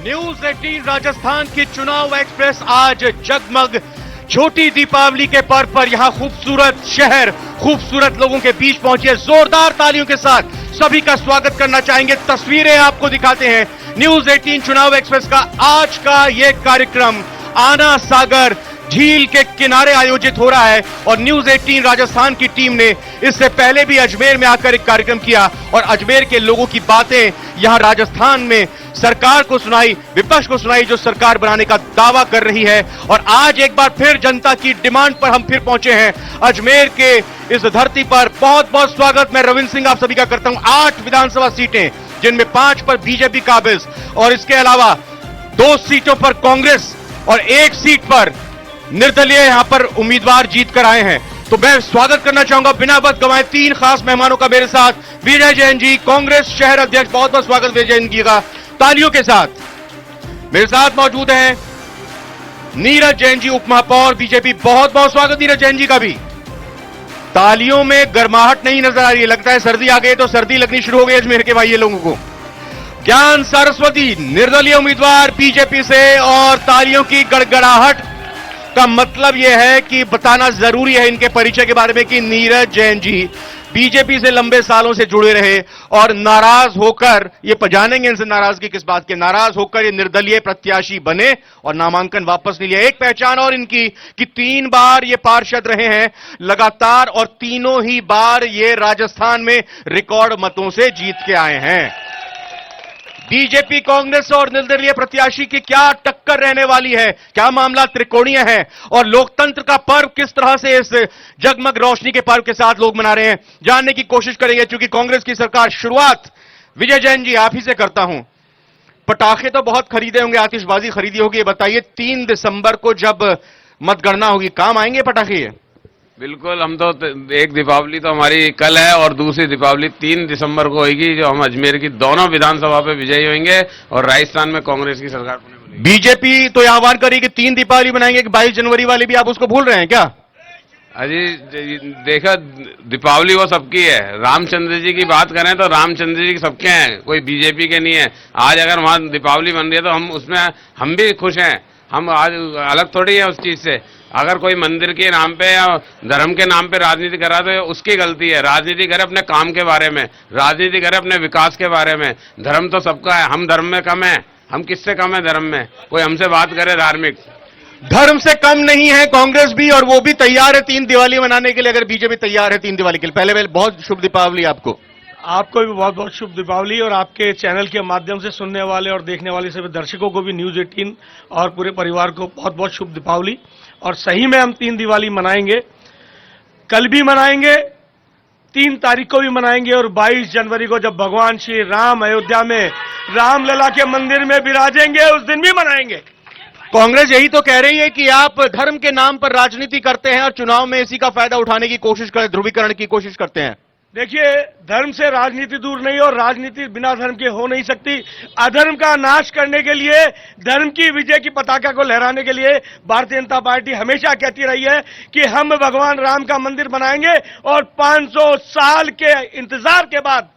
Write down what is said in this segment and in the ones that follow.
News 18 Rajasthan की चुनाव express आज जगमग छोटी दीपावली के पर्व पर यहां खूबसूरत शहर खूबसूरत लोगों के बीच पहुंचे। जोरदार तालियों के साथ सभी का स्वागत करना चाहेंगे। तस्वीरें आपको दिखाते हैं। न्यूज 18 चुनाव एक्सप्रेस का आज का यह कार्यक्रम आना सागर झील के किनारे आयोजित हो रहा है और न्यूज 18 राजस्थान की टीम ने इससे पहले भी अजमेर में आकर एक कार्यक्रम किया और अजमेर के लोगों की बातें यहां राजस्थान में सरकार को सुनाई, विपक्ष को सुनाई जो सरकार बनाने का दावा कर रही है। और आज एक बार फिर जनता की डिमांड पर हम फिर पहुंचे हैं अजमेर के इस धरती पर। बहुत बहुत स्वागत मैं रविंद्र सिंह आप सभी का करता हूं। 8 विधानसभा सीटें जिनमें 5 पर बीजेपी काबिज और इसके अलावा 2 सीटों पर कांग्रेस और 1 सीट पर निर्दलीय यहां पर उम्मीदवार जीत कर आए हैं। तो मैं स्वागत करना चाहूंगा बिना वक्त गंवाए 3 खास मेहमानों का मेरे साथ। विजय जैन जी, कांग्रेस शहर अध्यक्ष, बहुत बहुत स्वागत विजय जैन जी का तालियों के साथ। मेरे साथ मौजूद हैं नीरज जैन जी, उप महापौर बीजेपी, बहुत बहुत स्वागत नीरज जैन जी का भी। तालियों में गर्माहट नहीं नजर आ रही है, लगता है सर्दी आ गई तो सर्दी लगनी शुरू हो गई अजमेर के भाई लोगों को। ज्ञान सरस्वती निर्दलीय उम्मीदवार बीजेपी से और तालियों की गड़गड़ाहट का मतलब यह है कि बताना जरूरी है इनके परिचय के बारे में कि नीरज जैन जी बीजेपी से लंबे सालों से जुड़े रहे और नाराज होकर ये जानेंगे इनसे नाराजगी किस बात के, नाराज होकर ये निर्दलीय प्रत्याशी बने और नामांकन वापस नहीं लिया। एक पहचान और इनकी कि 3 बार ये पार्षद रहे हैं लगातार और तीनों ही बार ये राजस्थान में रिकॉर्ड मतों से जीत के आए हैं। बीजेपी कांग्रेस और निर्दलीय प्रत्याशी की क्या टक्कर रहने वाली है, क्या मामला त्रिकोणीय है और लोकतंत्र का पर्व किस तरह से इस जगमग रोशनी के पर्व के साथ लोग मना रहे हैं, जानने की कोशिश करेंगे। क्योंकि कांग्रेस की सरकार शुरुआत विजय जैन जी आप ही से करता हूं। पटाखे तो बहुत खरीदे होंगे, आतिशबाजी खरीदी होगी, बताइए 3 दिसंबर को जब मतगणना होगी काम आएंगे पटाखे? बिल्कुल, हम तो एक दीपावली तो हमारी कल है और दूसरी दीपावली 3 दिसंबर को होगी जो हम अजमेर की दोनों विधानसभा पे विजयी होंगे और राजस्थान में कांग्रेस की सरकार होने वाली है। बीजेपी तो यह आह्वान करी कि 3 दीपावली बनाएंगे, 22 जनवरी वाली भी आप उसको भूल रहे हैं क्या? अजी देखा, दीपावली वो सबकी है। रामचंद्र जी की बात करें तो रामचंद्र जी सबके हैं, कोई बीजेपी के नहीं है। आज अगर वहां दीपावली बन रही है तो हम उसमें हम भी खुश हैं, हम आज अलग थोड़ी है उस चीज से। अगर कोई मंदिर के नाम पे या धर्म के नाम पे राजनीति कर रहा है तो उसकी गलती है। राजनीति करे अपने काम के बारे में, राजनीति करे अपने विकास के बारे में। धर्म तो सबका है, हम धर्म में कम है, हम किससे कम है धर्म में? कोई हमसे बात करे धार्मिक, धर्म से कम नहीं है कांग्रेस भी और वो भी तैयार है 3 दिवाली मनाने के लिए। अगर बीजेपी तैयार है 3 दिवाली के लिए। पहले बहुत शुभ दीपावली आपको। आपको भी बहुत बहुत शुभ दीपावली और आपके चैनल के माध्यम से सुनने वाले और देखने वाले सभी दर्शकों को भी न्यूज 18 और पूरे परिवार को बहुत बहुत शुभ दीपावली। और सही में हम 3 दिवाली मनाएंगे, कल भी मनाएंगे, 3 तारीख को भी मनाएंगे और 22 जनवरी को जब भगवान श्री राम अयोध्या में रामलला के मंदिर में विराजेंगे उस दिन भी मनाएंगे। कांग्रेस यही तो कह रही है कि आप धर्म के नाम पर राजनीति करते हैं और चुनाव में इसी का फायदा उठाने की कोशिश करते, ध्रुवीकरण की कोशिश करते हैं। देखिए, धर्म से राजनीति दूर नहीं और राजनीति बिना धर्म के हो नहीं सकती। अधर्म का नाश करने के लिए, धर्म की विजय की पताका को लहराने के लिए भारतीय जनता पार्टी हमेशा कहती रही है कि हम भगवान राम का मंदिर बनाएंगे और 500 साल के इंतजार के बाद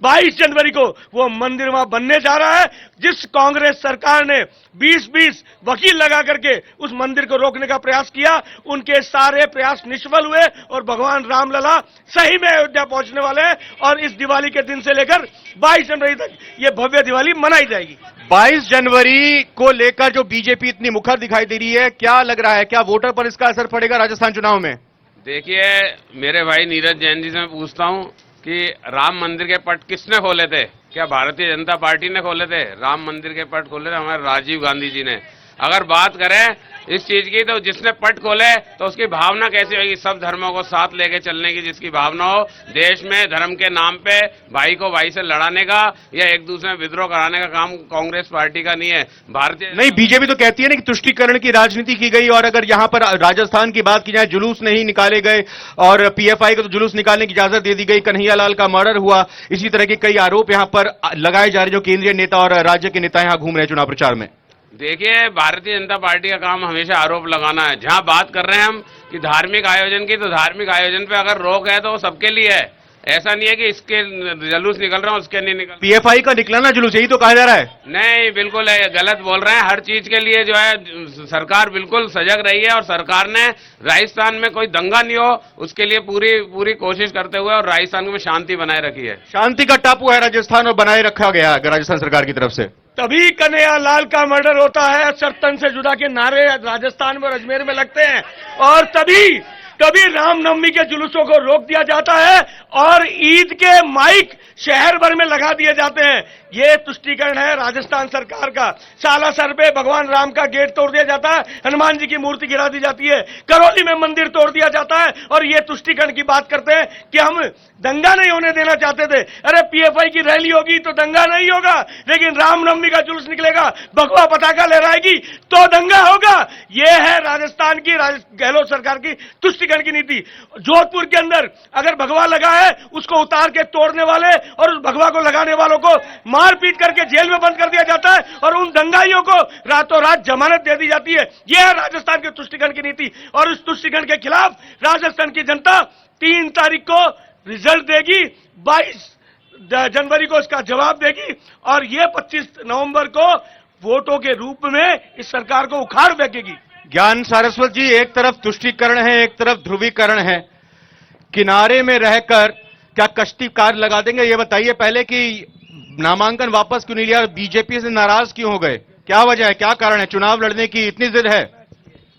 22 जनवरी को वो मंदिर वहां बनने जा रहा है। जिस कांग्रेस सरकार ने 20-20 वकील लगा करके उस मंदिर को रोकने का प्रयास किया, उनके सारे प्रयास निष्फल हुए और भगवान रामलला सही में अयोध्या पहुंचने वाले हैं और इस दिवाली के दिन से लेकर 22 जनवरी तक ये भव्य दिवाली मनाई जाएगी। 22 जनवरी को लेकर जो बीजेपी इतनी मुखर दिखाई दे रही है, क्या लग रहा है, क्या वोटर पर इसका असर पड़ेगा राजस्थान चुनाव में? देखिए मेरे भाई नीरज जैन जी से मैं पूछता हूं कि राम मंदिर के पट किसने खोले थे? क्या भारतीय जनता पार्टी ने खोले थे? राम मंदिर के पट खोले थे हमारे राजीव गांधी जी ने। अगर बात करें इस चीज की तो जिसने पट खोले तो उसकी भावना कैसी होगी? सब धर्मों को साथ लेके चलने की जिसकी भावना हो, देश में धर्म के नाम पे भाई को भाई से लड़ाने का या एक दूसरे में विद्रोह कराने का काम कांग्रेस पार्टी का नहीं है। भारतीय नहीं, बीजेपी तो कहती है ना कि तुष्टीकरण की राजनीति की गई और अगर यहां पर राजस्थान की बात की जाए जुलूस नहीं निकाले गए और पीएफआई को तो जुलूस निकालने की इजाजत दे दी गई, कन्हैयालाल का मर्डर हुआ, इसी तरह के कई आरोप यहां पर लगाए जा रहे जो केंद्रीय नेता और राज्य के नेता यहां घूम रहे हैं चुनाव प्रचार में। देखिए, भारतीय जनता पार्टी का काम हमेशा आरोप लगाना है। जहां बात कर रहे हैं हम कि धार्मिक आयोजन की, तो धार्मिक आयोजन पे अगर रोक है तो वो सबके लिए है। ऐसा नहीं है कि इसके जुलूस निकल रहा है उसके नहीं निकल रहा। पीएफआई का निकलना जुलूस यही तो कहा जा रहा है। नहीं, बिल्कुल है, गलत बोल रहे हैं। हर चीज के लिए जो है सरकार बिल्कुल सजग रही है और सरकार ने राजस्थान में कोई दंगा नहीं हो उसके लिए पूरी कोशिश करते हुए और राजस्थान में शांति बनाए रखी है। शांति का टापू है राजस्थान और बनाए रखा गया है राजस्थान सरकार की तरफ से। तभी कन्हैया लाल का मर्डर होता है, सर्तन से जुदा के नारे राजस्थान में और अजमेर में लगते हैं, और तभी रामनवमी के जुलूसों को रोक दिया जाता है और ईद के माइक शहर भर में लगा दिए जाते हैं। ये तुष्टीकरण है राजस्थान सरकार का। सालासर पे भगवान राम का गेट तोड़ दिया जाता है, हनुमान जी की मूर्ति गिरा दी जाती है, करौली में मंदिर तोड़ दिया जाता है, और ये तुष्टीकरण की बात करते हैं कि हम दंगा नहीं होने देना चाहते थे। अरे पीएफआई की रैली होगी तो दंगा नहीं होगा, लेकिन रामनवमी का जुलूस निकलेगा, भगवा पताका लहराएगी तो दंगा होगा। ये है राजस्थान की गहलोत सरकार की तुष्टीकरण की नीति। जोधपुर के अंदर अगर भगवा लगा है उसको उतार के तोड़ने वाले और उस भगवा को लगाने वालों को मारपीट करके जेल में बंद कर दिया जाता है और उन दंगाइयों को रातों रात जमानत दे दी जाती है। यह है राजस्थान के तुष्टीकरण की नीति, और उस तुष्टीकरण के खिलाफ राजस्थान की जनता 3 तारीख को रिजल्ट देगी, 22 जनवरी को इसका जवाब देगी, और ये 25 नवंबर को वोटों के रूप में इस सरकार को उखाड़ फेंकेगी। ज्ञान सारस्वत जी, एक तरफ तुष्टीकरण है, एक तरफ ध्रुवीकरण है, किनारे में रहकर क्या कश्ती कार लगा देंगे? ये बताइए पहले कि नामांकन वापस क्यों नहीं लिया, बीजेपी से नाराज क्यों हो गए? क्या वजह है, क्या कारण है? चुनाव लड़ने की इतनी जिद है?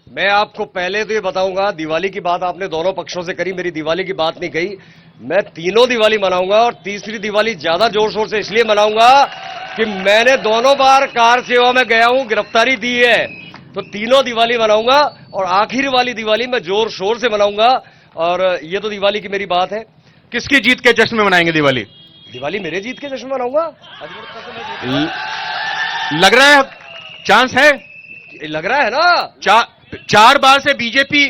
मैं आपको पहले तो ये बताऊंगा, दिवाली की बात आपने दोनों पक्षों से करी, मेरी दिवाली की बात नहीं कही। मैं तीनों दिवाली मनाऊंगा, और तीसरी दिवाली ज्यादा जोर शोर से इसलिए मनाऊंगा कि मैंने दोनों बार कार सेवा में गया हूं, गिरफ्तारी दी है, तो तीनों दिवाली मनाऊंगा, और आखिरी वाली दिवाली मैं जोर शोर से मनाऊंगा। और ये तो दिवाली की मेरी बात है। किसकी जीत के जश्न में मनाएंगे दिवाली? दिवाली मेरे जीत के जश्न में मनाऊंगा। लग रहा है चांस है, लग रहा है ना। 4 बार से बीजेपी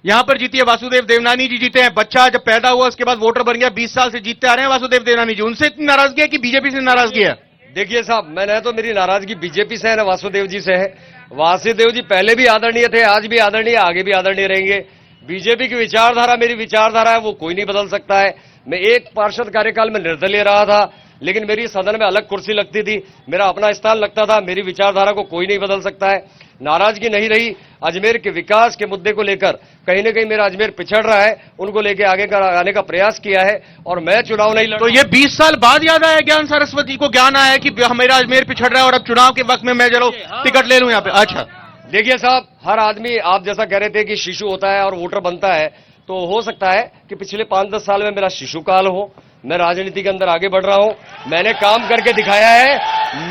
यहां पर जीती है। वासुदेव देवनानी जी जीते हैं, बच्चा जब पैदा हुआ उसके बाद वोटर बन गया, 20 साल से जीतते आ रहे हैं वासुदेव देवनानी जी। उनसे इतनी नाराजगी है कि बीजेपी से नाराजगी है? देखिए साहब, मैंने तो मेरी नाराजगी बीजेपी से है ना वासुदेव जी से है। वासुदेव जी पहले भी आदरणीय थे, आज भी आदरणीय, आगे भी आदरणीय रहेंगे। बीजेपी की विचारधारा मेरी विचारधारा है, वो कोई नहीं बदल सकता है। मैं एक पार्षद कार्यकाल में निर्दलीय रहा था, लेकिन मेरी सदन में अलग कुर्सी लगती थी, मेरा अपना स्थान लगता था। मेरी विचारधारा को कोई नहीं बदल सकता है। नाराजगी नहीं रही। अजमेर के विकास के मुद्दे को लेकर कहीं ना कहीं मेरा अजमेर पिछड़ रहा है, उनको लेकर आगे आने का प्रयास किया है, और मैं चुनाव नहीं लड़। तो ये 20 साल बाद याद आया ज्ञान सरस्वती को, ज्ञान आया कि मेरा अजमेर पिछड़ रहा है और अब चुनाव के वक्त में मैं चलो टिकट ले लूं यहां पे। अच्छा देखिए साहब, हर आदमी, आप जैसा कह रहे थे कि शिशु होता है और वोटर बनता है, तो हो सकता है कि पिछले 5-10 साल में मेरा शिशु काल हो। मैं राजनीति के अंदर आगे बढ़ रहा हूं, मैंने काम करके दिखाया है।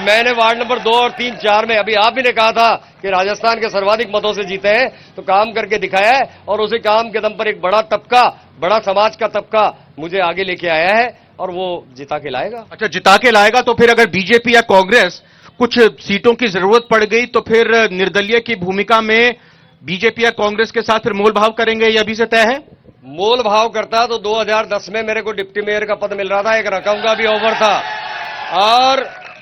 मैंने वार्ड नंबर 2 और 3, 4 में, अभी आप भी ने कहा था कि राजस्थान के सर्वाधिक मतों से जीते हैं, तो काम करके दिखाया है, और उसी काम के दम पर एक बड़ा तबका, बड़ा समाज का तबका मुझे आगे लेके आया है, और वो जिता के लाएगा। अच्छा, जिता के लाएगा। तो फिर अगर बीजेपी या कांग्रेस कुछ सीटों की जरूरत पड़ गई तो फिर निर्दलीय की भूमिका में बीजेपी या कांग्रेस के साथ फिर मोल भाव करेंगे, ये अभी से तय है? मोल भाव करता तो 2010 में मेरे को डिप्टी मेयर का पद मिल रहा था, एक रकम का भी ऑफर था। और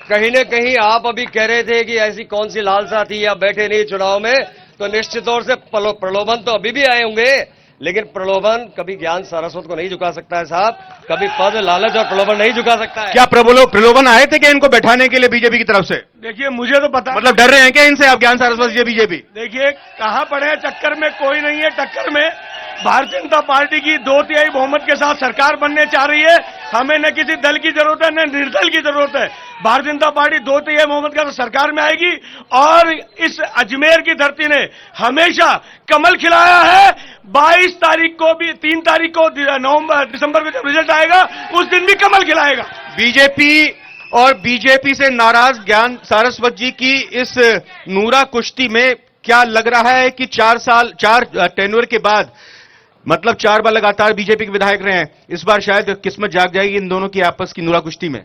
कहीं न कहीं आप अभी कह रहे थे कि ऐसी कौन सी लालसा थी, या बैठे नहीं चुनाव में, तो निश्चित तौर से प्रलोभन तो अभी भी आए होंगे, लेकिन प्रलोभन कभी ज्ञान सारस्वत को नहीं झुका सकता है साहब। कभी पद, लालच और प्रलोभन नहीं झुका सकता है। क्या प्रलोभन आए थे क्या इनको बैठाने के लिए बीजेपी की तरफ से? देखिए, मुझे तो पता, मतलब डर रहे हैं क्या इनसे आप, ज्ञान सारस्वत जी बीजेपी? देखिए, कहां पड़े हैं चक्कर में, कोई नहीं है टक्कर में। भारतीय जनता पार्टी की 2/3 बहुमत के साथ सरकार बनने चाह रही है। हमें न किसी दल की जरूरत है, न निर्दल की जरूरत है। भारतीय जनता पार्टी 2/3 बहुमत के साथ सरकार में आएगी, और इस अजमेर की धरती ने हमेशा कमल खिलाया है। 22 तारीख को भी, 3 तारीख को दिसंबर को जब रिजल्ट आएगा, उस दिन भी कमल खिलाएगा। बीजेपी और बीजेपी से नाराज ज्ञान सारस्वत जी की इस नूरा कुश्ती में क्या लग रहा है कि 4 टेन्योर के बाद, मतलब 4 बार लगातार बीजेपी के विधायक रहे हैं, इस बार शायद किस्मत जाग जाएगी इन दोनों की आपस की नूरा कुश्ती में?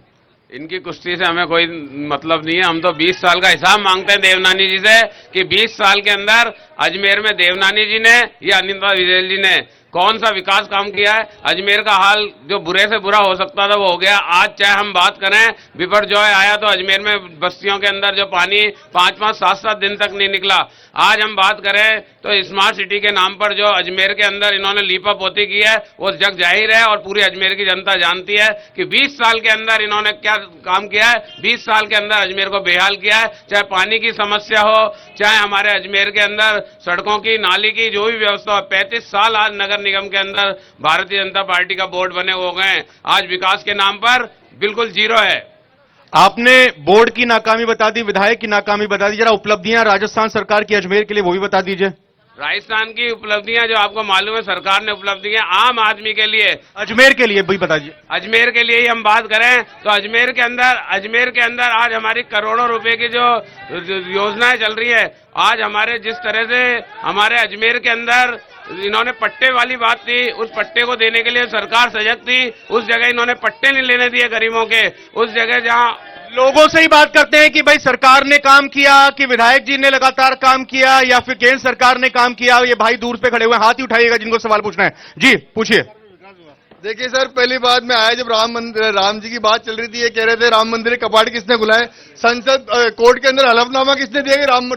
इनकी कुश्ती से हमें कोई मतलब नहीं है। हम तो 20 साल का हिसाब मांगते हैं देवनानी जी से कि 20 साल के अंदर अजमेर में देवनानी जी ने या अनिता विजय जी ने कौन सा विकास काम किया है? अजमेर का हाल जो बुरे से बुरा हो सकता था वो हो गया। आज चाहे हम बात करें, बिपरजॉय आया तो अजमेर में बस्तियों के अंदर जो पानी 5-5, 7-7 दिन तक नहीं निकला। आज हम बात करें तो स्मार्ट सिटी के नाम पर जो अजमेर के अंदर इन्होंने लीपा पोती की है वो जग जाहिर है और पूरी अजमेर की जनता जानती है कि 20 साल के अंदर इन्होंने क्या काम किया है। 20 साल के अंदर अजमेर को बेहाल किया है, चाहे पानी की समस्या हो, चाहे हमारे अजमेर के अंदर सड़कों की, नाली की जो भी व्यवस्था हो। 35 साल आज नगर निगम के अंदर भारतीय जनता पार्टी का बोर्ड बने हो गए, आज विकास के नाम पर बिल्कुल जीरो है। आपने बोर्ड की नाकामी बता दी, विधायक की नाकामी बता दी, जरा उपलब्धियां राजस्थान सरकार की अजमेर के लिए वो भी बता दीजिए। राजस्थान की उपलब्धियां जो आपको मालूम है, सरकार ने उपलब्धियां आम आदमी के लिए, अजमेर के लिए भी बता दीजिए। अजमेर के लिए ही हम बात करें तो अजमेर के अंदर आज हमारी करोड़ों रुपए की जो योजनाएं चल रही है, आज हमारे जिस तरह से हमारे अजमेर के अंदर इन्होंने पट्टे वाली बात थी, उस पट्टे को देने के लिए सरकार सजग थी। उस जगह इन्होंने पट्टे नहीं लेने दिए गरीबों के। उस जगह जहां लोगों से ही बात करते हैं कि भाई सरकार ने काम किया कि विधायक जी ने लगातार काम किया या फिर केंद्र सरकार ने काम किया। ये भाई दूर पे खड़े हुए हाथ ही उठाइएगा जिनको सवाल पूछना है। जी पूछिए। देखिए सर, पहली बात में आया जब राम जी की बात चल रही थी, ये कह रहे थे राम मंदिर के कपाट किसने खुलाए, संसद कोर्ट के अंदर हलफनामा किसने दिया कि राम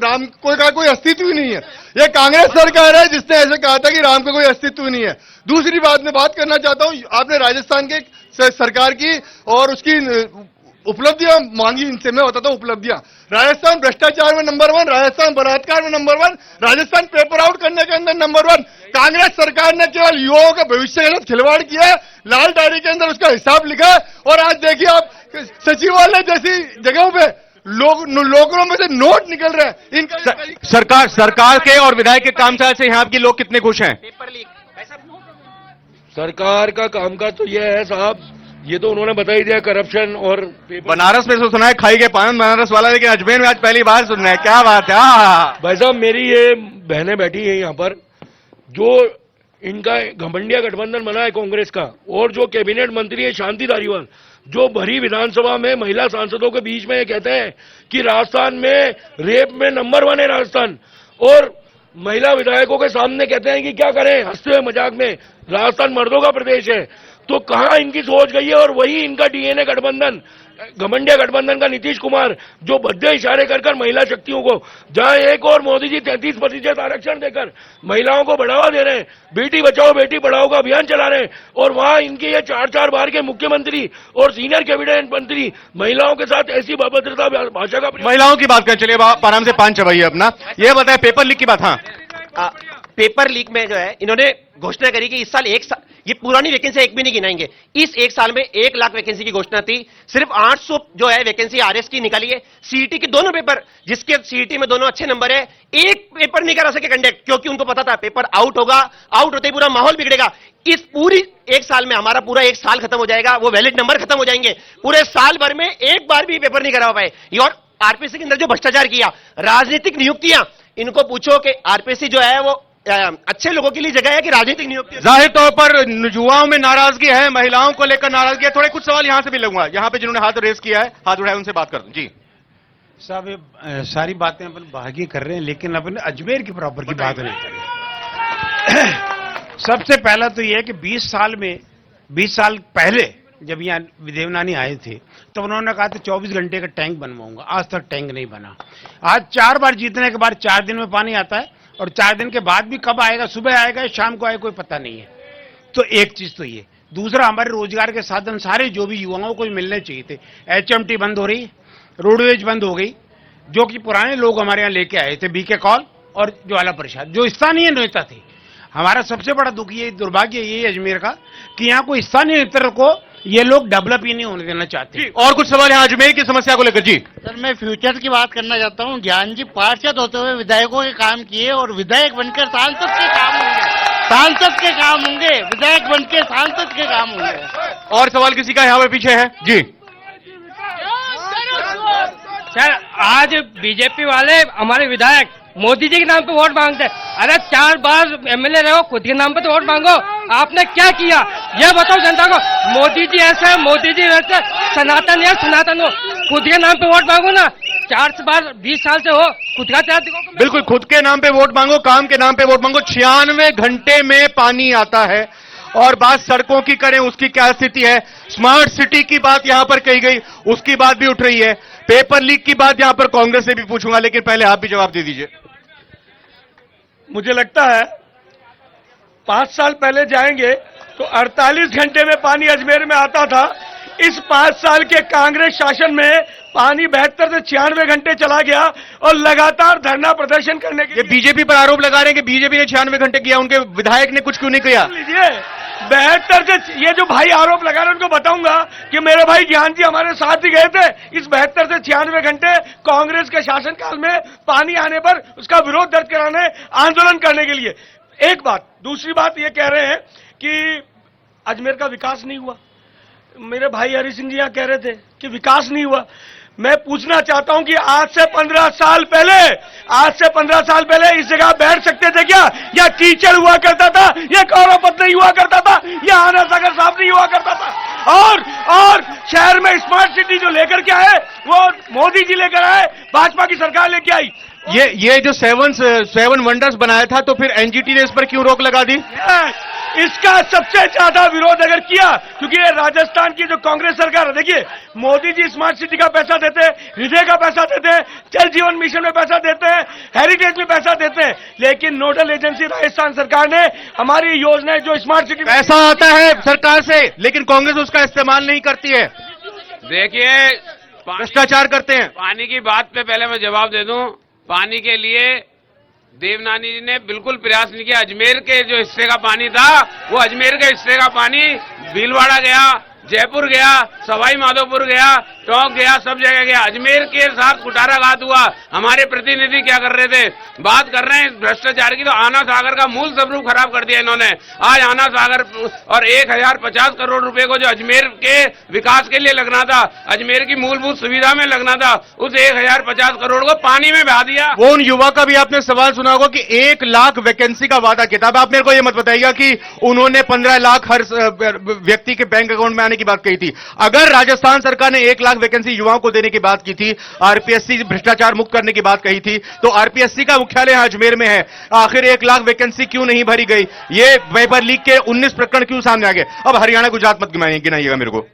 कोई अस्तित्व ही नहीं है। ये कांग्रेस सरकार है जिसने ऐसे कहा था कि राम का कोई अस्तित्व ही नहीं है। दूसरी बात मैं बात करना चाहता हूं, आपने राजस्थान के सरकार की और उसकी उपलब्धियां मांगी, इनसे मैं बताता हूं उपलब्धियां। राजस्थान भ्रष्टाचार में नंबर 1, राजस्थान बलात्कार में नंबर 1, राजस्थान पेपर आउट करने के अंदर नंबर 1। कांग्रेस सरकार ने केवल युवाओं का भविष्य के साथ खिलवाड़ किया है, लाल डायरी के अंदर उसका हिसाब लिखा है। और आज देखिए आप सचिवालय जैसी जगहों पे लोगों में से नोट निकल रहे हैं। इनका सरकार के और विधायक के कामकाज से यहाँ के लोग कितने खुश हैं? सरकार का कामकाज तो यह है साहब, ये तो उन्होंने बता ही दिया, करप्शन और बनारस में तो सुना है खाई के पान बनारस वाला, लेकिन अजमेर में आज पहली बार सुन रहे हैं। क्या बात है। भाई साहब, मेरी ये बहनें बैठी है यहाँ पर, जो इनका घमंडिया गठबंधन बना है कांग्रेस का, और जो कैबिनेट मंत्री है शांति धारीवाल, जो भरी विधानसभा में महिला सांसदों के बीच में ये कहते हैं कि राजस्थान में रेप में नंबर 1 है राजस्थान, और महिला विधायकों के सामने कहते हैं कि क्या करें, हंसते हुए मजाक में, राजस्थान मर्दों का प्रदेश है। तो कहां इनकी सोच गई है। और वही इनका डीएनए गठबंधन, घमंडिया गठबंधन का नीतीश कुमार, जो भद्दे इशारे कर महिला शक्तियों को, जहां एक और मोदी जी 33% आरक्षण देकर महिलाओं को बढ़ावा दे रहे हैं, बेटी बचाओ बेटी पढ़ाओ का अभियान चला रहे हैं, और वहां इनके ये 4-4 बार के मुख्यमंत्री और सीनियर कैबिनेट मंत्री महिलाओं के साथ ऐसी अभद्रता भाषा का। महिलाओं की बात करें, चलिए आराम से पान चबाइए अपना। ये बताए पेपर लीक की बात। हाँ, पेपर लीक में जो है इन्होंने घोषणा करी कि इस साल ये पुरानी वैकेंसी एक भी नहीं गिनाएंगे। इस एक साल में 1 लाख वैकेंसी की घोषणा थी, सिर्फ 800 जो है वैकेंसी आरएस की निकाली है। सीईटी के दोनों पेपर, जिसके सीईटी में दोनों अच्छे नंबर है, एक पेपर नहीं करा सके कंडक्ट, क्योंकि उनको पता था पेपर आउट होगा, आउट होते ही पूरा माहौल बिगड़ेगा। इस पूरी 1 साल में हमारा पूरा 1 साल खत्म हो जाएगा, वो वैलिड नंबर खत्म हो जाएंगे। पूरे साल भर में एक बार भी पेपर नहीं करा पाए। और आरपीसी के अंदर जो भ्रष्टाचार किया, राजनीतिक नियुक्तियां, इनको पूछो कि आरपीसी जो है वो अच्छे लोगों के लिए जगह है कि राजनीतिक नियुक्ति। जाहिर तौर पर युवाओं में नाराजगी है, महिलाओं को लेकर नाराजगी है। थोड़े कुछ सवाल यहां से भी लगूंगा, यहां पे जिन्होंने हाथ रेस किया है, हाथ उठाया, उनसे बात कर दूं। जी साहब, ये सारी बातें अपन बागी कर रहे हैं, लेकिन अपन अजमेर की प्रॉपर की बात नहीं कर रहे। सबसे पहला तो यह है कि 20 साल पहले जब यहाँ देवनानी आए थे तो उन्होंने कहा था 24 घंटे का टैंक बनवाऊंगा, आज तक टैंक नहीं बना। आज 4 बार जीतने के बाद 4 दिन में पानी आता है, और 4 दिन के बाद भी कब आएगा, सुबह आएगा शाम को आएगा, कोई पता नहीं है। तो एक चीज तो ये। दूसरा, हमारे रोजगार के साधन सारे जो भी युवाओं को मिलने चाहिए थे, एचएमटी बंद हो रही, रोडवेज बंद हो गई, जो कि पुराने लोग हमारे यहाँ लेके आए थे, बीके कॉल और ज्वाला प्रसाद, जो स्थानीय नेता थे। हमारा सबसे बड़ा दुख ये, दुर्भाग्य ये अजमेर का, कि यहाँ कोई स्थानीय नेता को ये लोग डेवलप ही नहीं होने देना चाहते। और कुछ सवाल यहाँ अजमेर की समस्या को लेकर। जी सर, मैं फ्यूचर की बात करना चाहता हूँ। ज्ञान जी पार्षद होते हुए विधायकों के काम किए, और विधायक बनकर सांसद के काम होंगे, सांसद के काम होंगे, विधायक बनकर सांसद के काम होंगे। और सवाल किसी का यहाँ पे पीछे है? जी सर, आज बीजेपी वाले हमारे विधायक मोदी जी के नाम पे वोट मांगते हैं। अरे 4 बार एमएलए रहे हो, खुद के नाम पे तो वोट मांगो। आपने क्या किया ये बताओ जनता को। मोदी जी ऐसा है, मोदी जी वैसे, सनातन है, सनातन हो, खुद के नाम पे वोट मांगो ना। 4 बार 20 साल से हो, खुद का चेहरा दिखाओ। बिल्कुल, खुद के नाम पे वोट मांगो, काम के नाम पे वोट मांगो। 96 घंटे में पानी आता है। और बात सड़कों की करें, उसकी क्या स्थिति है। स्मार्ट सिटी की बात यहां पर कही गई, उसकी बात भी उठ रही है। पेपर लीक की बात यहां पर कांग्रेस से भी पूछूंगा, लेकिन पहले आप भी जवाब दे दीजिए। मुझे लगता है 5 साल पहले जाएंगे तो 48 घंटे में पानी अजमेर में आता था। इस 5 साल के कांग्रेस शासन में पानी 72 से 96 घंटे चला गया और लगातार धरना प्रदर्शन करने के ये बीजेपी पर आरोप लगा रहे हैं कि बीजेपी ने 96 घंटे किया, उनके विधायक ने कुछ क्यों नहीं किया। लीजिए 72 से, ये जो भाई आरोप लगा रहे हैं उनको बताऊंगा कि मेरे भाई ज्ञान जी हमारे साथ ही गए थे इस 72 से 96 घंटे कांग्रेस के शासनकाल में पानी आने पर उसका विरोध दर्ज कराने, आंदोलन करने के लिए। एक बात, दूसरी बात ये कह रहे हैं कि अजमेर का विकास नहीं हुआ। मेरे भाई हरि सिंह जी यहाँ कह रहे थे कि विकास नहीं हुआ। मैं पूछना चाहता हूं कि आज से 15 साल पहले इस जगह बैठ सकते थे क्या? या कीचड़ हुआ करता था, या कौरवपत नहीं हुआ करता था, या आना सागर साफ नहीं हुआ करता था। और शहर में स्मार्ट सिटी जो लेकर के आए वो मोदी जी लेकर आए, भाजपा की सरकार लेके आई। ये जो 7 वंडर्स बनाया था, तो फिर एनजीटी ने इस पर क्यों रोक लगा दी? इसका सबसे ज्यादा विरोध अगर किया, क्योंकि ये राजस्थान की जो कांग्रेस सरकार है, देखिए मोदी जी स्मार्ट सिटी का पैसा देते हैं, हृदय का पैसा देते हैं, जल जीवन मिशन में पैसा देते हैं, हेरिटेज में पैसा देते हैं, लेकिन नोडल एजेंसी राजस्थान सरकार ने हमारी योजनाएं जो स्मार्ट सिटी, पैसा आता है सरकार से, लेकिन कांग्रेस उसका इस्तेमाल नहीं करती है। देखिए, भ्रष्टाचार करते हैं। पानी की बात पे पहले मैं जवाब दे दूं। पानी के लिए देवनानी जी ने बिल्कुल प्रयास नहीं किया। अजमेर के जो हिस्से का पानी था, वो अजमेर के हिस्से का पानी भीलवाड़ा गया, जयपुर गया, सवाई माधोपुर गया, टोंक गया, सब जगह गया। अजमेर के साथ कुटाराघात हुआ। हमारे प्रतिनिधि क्या कर रहे थे? बात कर रहे हैं भ्रष्टाचार की, तो आना सागर का मूल स्वरूप खराब कर दिया इन्होंने। आज आना सागर और 1050 करोड़ रुपए को जो अजमेर के विकास के लिए लगना था, अजमेर की मूलभूत सुविधा में लगना था, उस 1050 करोड़ को पानी में बहा दिया। वो उन युवा का भी आपने सवाल सुना होगा कि 1 लाख वैकेंसी का वादा किया था। अब आप मेरे को ये मत बताइएगा कि उन्होंने 15 लाख हर व्यक्ति के बैंक अकाउंट में आने की बात कही थी। अगर राजस्थान सरकार ने 1 लाख वैकेंसी युवाओं को देने की बात की थी, आरपीएससी भ्रष्टाचार मुक्त करने की बात कही थी, तो आरपीएससी का मुख्यालय अजमेर में है। आखिर 1 लाख वैकेंसी क्यों नहीं भरी गई? ये पेपर लीक के 19 प्रकरण क्यों सामने आ गए? अब हरियाणा गुजरात मत गिनाइएगा मेरे को।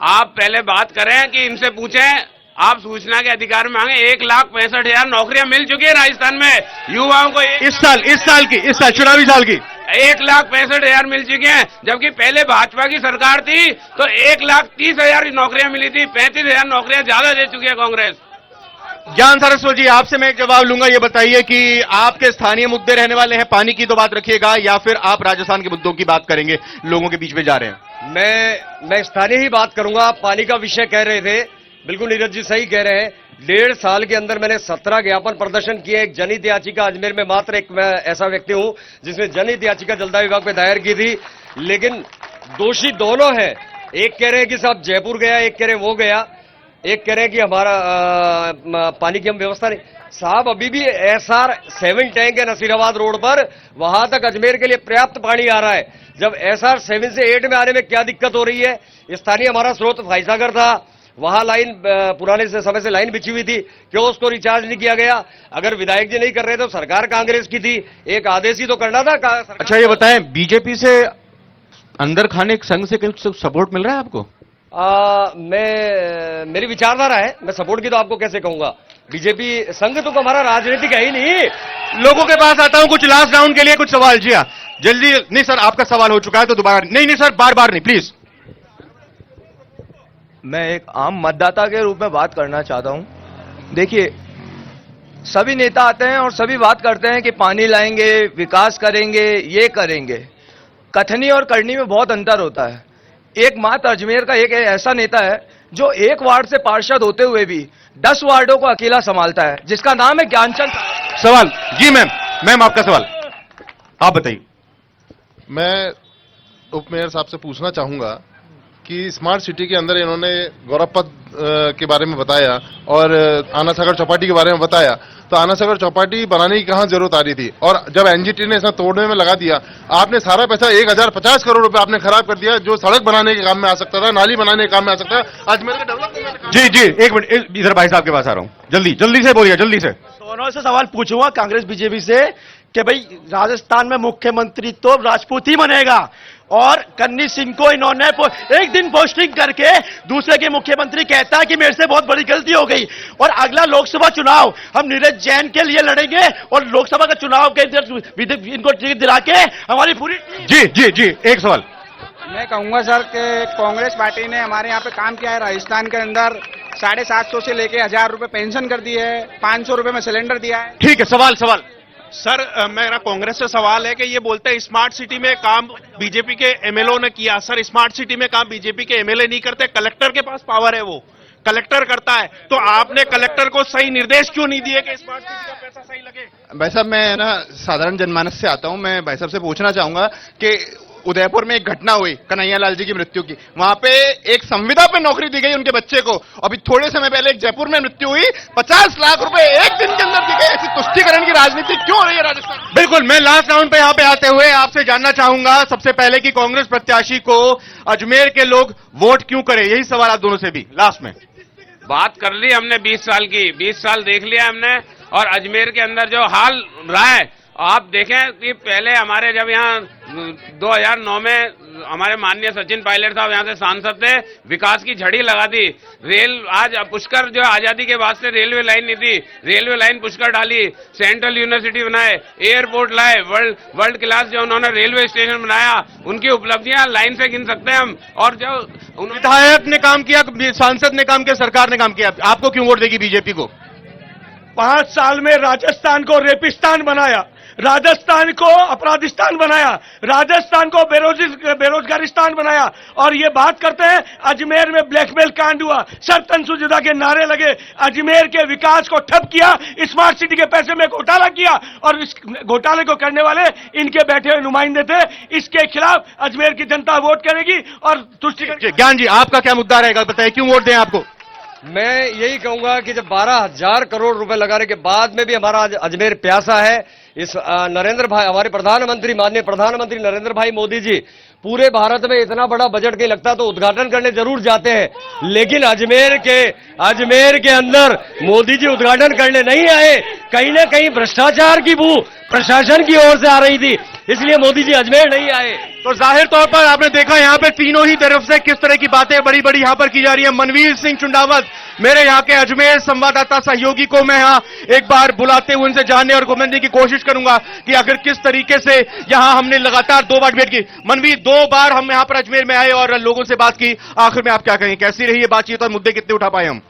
आप पहले बात करें कि इनसे पूछें, आप सूचना के अधिकार में मांगे। 1,65,000 नौकरियां मिल चुकी है राजस्थान में युवाओं को। इस साल चुनावी साल की 1,65,000 मिल चुके हैं, जबकि पहले भाजपा की सरकार थी तो 1,30,000 नौकरियां मिली थी। 35,000 नौकरियां ज्यादा दे चुकी है कांग्रेस। ज्ञान सरस्वती जी, आपसे मैं एक जवाब लूंगा। ये बताइए कि आपके स्थानीय मुद्दे रहने वाले हैं, पानी की तो बात रखिएगा, या फिर आप राजस्थान के मुद्दों की बात करेंगे? लोगों के बीच में जा रहे हैं। मैं स्थानीय ही बात करूंगा। आप पानी का विषय कह रहे थे, बिल्कुल नीरज जी सही कह रहे हैं। 1.5 साल के अंदर मैंने 17 ज्ञापन प्रदर्शन किए। एक जनहित याचिका, अजमेर में मात्र एक मैं ऐसा व्यक्ति हूं जिसने जनहित याचिका जलदाय विभाग पे दायर की थी, लेकिन दोषी दोनों हैं। एक कह रहे हैं कि साहब जयपुर गया, एक कह रहे हैं वो गया, एक कह रहे हैं कि हमारा पानी की हम व्यवस्था नहीं। साहब अभी भी SR 7 टैंक है नसीराबाद रोड पर, वहां तक अजमेर के लिए पर्याप्त पानी आ रहा है। जब SR 7 से 8 में आने में क्या दिक्कत हो रही है? स्थानीय हमारा स्रोत भाईसागर था, वहां लाइन पुराने से समय से लाइन बिछी हुई थी, क्यों उसको रिचार्ज नहीं किया गया? अगर विधायक जी नहीं कर रहे तो सरकार कांग्रेस की थी, एक आदेश ही तो करना था। अच्छा ये बताएं, बीजेपी से अंदर खाने संघ से कुछ सपोर्ट मिल रहा है आपको? मेरी विचारधारा है, मैं सपोर्ट की तो आपको कैसे कहूंगा। बीजेपी संघ तो हमारा राजनीतिक है ही नहीं। लोगों के पास आता हूं कुछ लास्ट राउंड के लिए कुछ सवाल। जी हाँ, जल्दी। नहीं सर, आपका सवाल हो चुका है तो दोबारा नहीं सर, बार नहीं प्लीज। मैं एक आम मतदाता के रूप में बात करना चाहता हूं। देखिए, सभी नेता आते हैं और सभी बात करते हैं कि पानी लाएंगे, विकास करेंगे, ये करेंगे। कथनी और करनी में बहुत अंतर होता है। एकमात्र अजमेर का एक ऐसा नेता है जो 1 वार्ड से पार्षद होते हुए भी 10 वार्डों को अकेला संभालता है, जिसका नाम है ज्ञानचंद। सवाल जी मैम आपका सवाल आप बताइए। मैं उपमेयर साहब से पूछना चाहूंगा कि स्मार्ट सिटी के अंदर इन्होंने गौरव पथ के बारे में बताया और आना सागर चौपाटी के बारे में बताया, तो आना सागर चौपाटी बनाने की कहाँ जरूरत आ रही थी। और जब एनजीटी ने इसे तोड़ने में लगा दिया, आपने सारा पैसा 1050 करोड़ रुपए आपने खराब कर दिया, जो सड़क बनाने के काम में आ सकता था, नाली बनाने के काम में आ सकता था। आज मेरे डेवलपमेंट जी जी, एक मिनट, इधर भाई साहब के पास आ रहा हूं, जल्दी से बोलिए, जल्दी से। दोनों से सवाल पूछूंगा, कांग्रेस बीजेपी से, कि भाई राजस्थान में मुख्यमंत्री तो राजपूत ही बनेगा, और कन्नी सिंह को इन्होंने एक दिन पोस्टिंग करके दूसरे के मुख्यमंत्री कहता है कि मेरे से बहुत बड़ी गलती हो गई, और अगला लोकसभा चुनाव हम नीरज जैन के लिए लड़ेंगे, और लोकसभा का चुनाव के इनको टिकट दिला के हमारी पूरी। जी, एक सवाल मैं कहूंगा सर कि कांग्रेस पार्टी ने हमारे यहाँ पे काम किया है। राजस्थान के अंदर 750 से लेके 1000 रुपए पेंशन कर दी है, 500 रुपए में सिलेंडर दिया है। ठीक है, सवाल सर, मेरा कांग्रेस से सवाल है कि ये बोलते हैं स्मार्ट सिटी में काम बीजेपी के एमएलओ ने किया। सर, स्मार्ट सिटी में काम बीजेपी के एमएलए नहीं करते, कलेक्टर के पास पावर है, वो कलेक्टर करता है। तो आपने कलेक्टर को सही निर्देश क्यों नहीं दिए कि स्मार्ट सिटी का पैसा सही लगे? भाई साहब, मैं ना साधारण जनमानस से आता हूं। मैं भाई साहब से पूछना चाहूंगा कि उदयपुर में एक घटना हुई कन्हैया लाल जी की मृत्यु की, वहां पे एक संविदा पे नौकरी दी गई उनके बच्चे को। अभी थोड़े समय पहले एक जयपुर में मृत्यु हुई, 50 लाख रुपए एक दिन के अंदर दी गई। ऐसी तुष्टीकरण की राजनीति क्यों हो रही है राजस्थान? बिल्कुल, मैं लास्ट राउंड पे यहाँ पे आते हुए आपसे जानना चाहूंगा सबसे पहले कि कांग्रेस प्रत्याशी को अजमेर के लोग वोट क्यों करें, यही सवाल आप दोनों से भी लास्ट में। बात कर ली हमने 20 साल की, 20 साल देख लिया हमने, और अजमेर के अंदर जो हाल रहा है, आप देखें कि पहले हमारे जब यहाँ 2009 में हमारे माननीय सचिन पायलट साहब यहाँ से सांसद थे, विकास की झड़ी लगा दी। रेल आज पुष्कर जो आजादी के बाद से रेलवे लाइन नहीं थी, रेलवे लाइन पुष्कर डाली, सेंट्रल यूनिवर्सिटी बनाए, एयरपोर्ट लाए, वर्ल्ड क्लास जो उन्होंने रेलवे स्टेशन बनाया, उनकी उपलब्धियां लाइन से गिन सकते हैं हम। और जो विधायक ने काम किया, सांसद ने काम किया, सरकार ने काम किया, आपको क्यों वोट देगी बीजेपी को? 5 साल में राजस्थान को रेपिस्तान बनाया, राजस्थान को अपराधिस्तान बनाया, राजस्थान को बेरोजगारिस्तान बनाया, और ये बात करते हैं अजमेर में ब्लैकमेल कांड हुआ, सर तंसुजुदा के नारे लगे, अजमेर के विकास को ठप किया, स्मार्ट सिटी के पैसे में घोटाला किया, और इस घोटाले को करने वाले इनके बैठे हुए नुमाइंदे थे। इसके खिलाफ अजमेर की जनता वोट करेगी और तुष्टिकरण। ज्ञान जी, आपका क्या मुद्दा रहेगा, बताइए क्यों वोट दें आपको? मैं यही कहूंगा कि जब 12,000 करोड़ रुपए लगाने के बाद में भी हमारा अजमेर प्यासा है, इस नरेंद्र भाई, हमारे प्रधानमंत्री, माननीय प्रधानमंत्री नरेंद्र भाई मोदी जी पूरे भारत में इतना बड़ा बजट कहीं लगता तो उद्घाटन करने जरूर जाते हैं, लेकिन अजमेर के अंदर मोदी जी उद्घाटन करने नहीं आए। कहीं ना कहीं भ्रष्टाचार की बू प्रशासन की ओर से आ रही थी, इसलिए मोदी जी अजमेर नहीं आए। तो जाहिर तौर पर आपने देखा यहाँ पे तीनों ही तरफ से किस तरह की बातें बड़ी यहाँ पर की जा रही है। मनवीर सिंह चुंडावत, मेरे यहाँ के अजमेर संवाददाता सहयोगी को मैं यहाँ एक बार बुलाते हुए उनसे जानने और समझने की कोशिश करूंगा कि आखिर किस तरीके से यहाँ हमने लगातार 2 बार भेंट की। मनवीर, 2 बार हम यहाँ पर अजमेर में आए और लोगों से बात की, आखिर में आप क्या कहें, कैसी रही है बातचीत और मुद्दे कितने उठा पाए हम?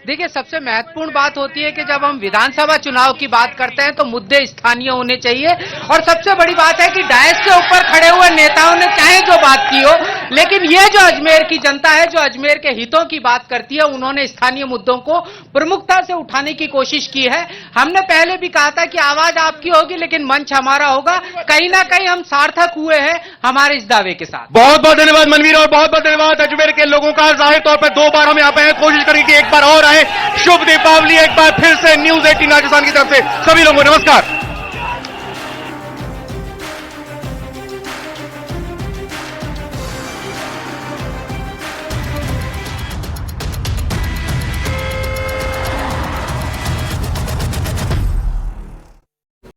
देखिए, सबसे महत्वपूर्ण बात होती है कि जब हम विधानसभा चुनाव की बात करते हैं तो मुद्दे स्थानीय होने चाहिए, और सबसे बड़ी बात है कि डायस के ऊपर खड़े हुए नेताओं ने चाहे जो बात की हो, लेकिन ये जो अजमेर की जनता है, जो अजमेर के हितों की बात करती है, उन्होंने स्थानीय मुद्दों को प्रमुखता से उठाने की कोशिश की है। हमने पहले भी कहा था कि आवाज आपकी होगी लेकिन मंच हमारा होगा। कहीं ना कहीं हम सार्थक हुए हैं हमारे इस दावे के साथ। बहुत बहुत धन्यवाद मनवीर, और बहुत बहुत धन्यवाद अजमेर के लोगों का। जाहिर तौर पर 2 बार हम यहाँ पे हैं, कोशिश करेंगे कि एक बार और आए। शुभ दीपावली एक बार फिर से न्यूज़ 18 राजस्थान की तरफ से सभी लोगों को नमस्कार।